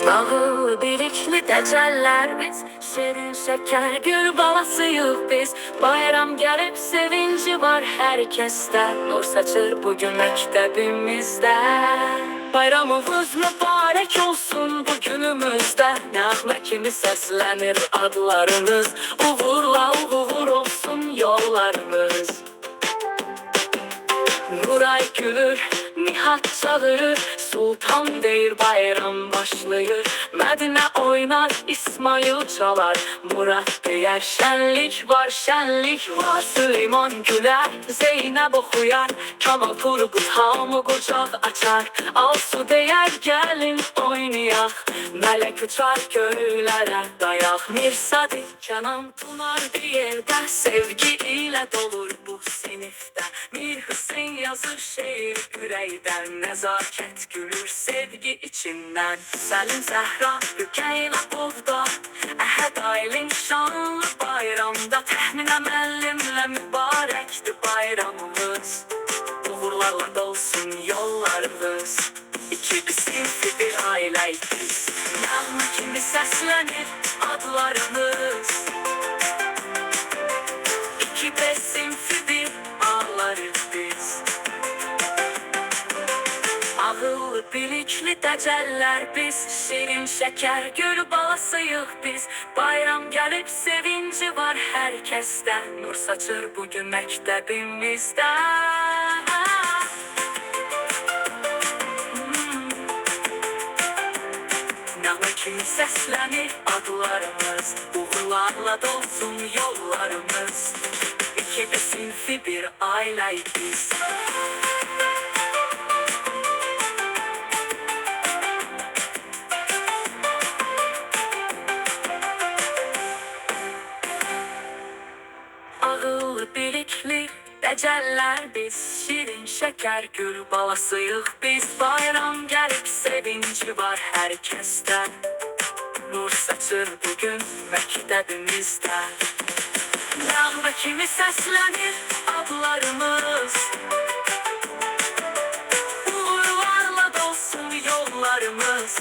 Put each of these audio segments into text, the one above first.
Nağıllı birikli dəcəllər biz, şirin şeker gül balasıyıq biz. Bayram gəlib sevinci var hər kəsdə, nur saçır bugün məktəbimizdə. Bayramımız mübarək olsun bu günümüzdə, nəğmə kimi səslənir adlarınız, uğurla uğur olsun yollarımız. Nuray gülür, Nihat çağırır, Sultan deyir bayram başlayır. Mədinə oynar, İsmail çalar, Murat deyər şənlik var, şənlik var. Süleyman gülər, Zeynəb oxuyar, Kamal Turgut hamı qucaq açar. Alsu deyər gəlin oynayaq, Mələk uçar göylərə dayaq. Mirsadi Kənan tunar bir yerdə, sevgi ilə dolur bu sinifdə. Mir Hüseyn yazır şeir ürəkdən, nəzakət gülür sevgi içindən. Səlim Zəhra Rükeylə Bovda, Əhəd Aylin şanlı bayramda. Təxminə müəllimlə mübarəkdir bayramımız, uğurlarla dolsun yollarımız. İki bir sinfi bir ailəyik biz, nəğmə kimi səslənir adlarımız. İki bir sinfi bir ağlarıq biz. Ağıllı bilikli dəcəllər biz, şirin şeker gül balasıyıq biz. Bayram gəlib sevinci var hər kəsdə, nur saçır bugün məktəbimizdə. Nəğmə kimi səslənir adlarımız, uğurlarla dolsun yollarımız. İki bir sinfi bir ailəyik biz. Ağıllı bilikli dəcəllər biz, şirin şeker gül balasıyıq biz. Bayram gəlib sevinci var hər kəsdə, nur saçır bugün məktəbimizdə. Nəğmə kimi səslənir adlarımız, uğurlarla dolsun yollarımız.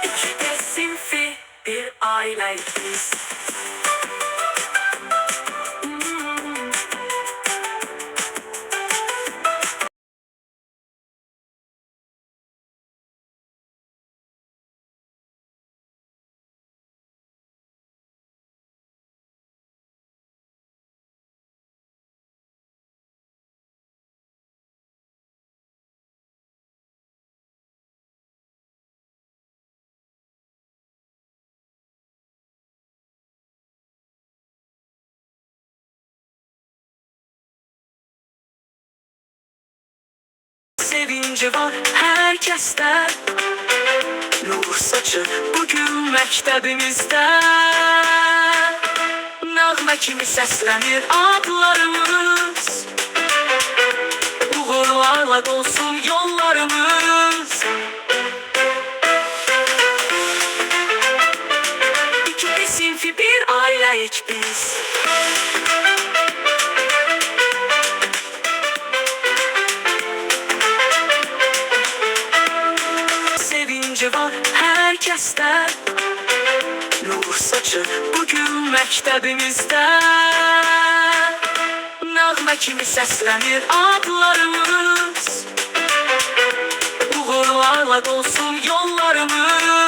İki bir sinfi bir ailəyik biz. Sevinci var hər kəsdə, nur saçır bugün məktəbimizdə. Nəğmə kimi səslənir adlarımız, uğurlarla dolsun yollarımız. İki bir sinfi bir ailəyik biz. Var hər kəsdə, nur saçır bugün məktəbimizdə. Nəğmə kimi səslənir adlarımız, uğurlarla dolsun yollarımız.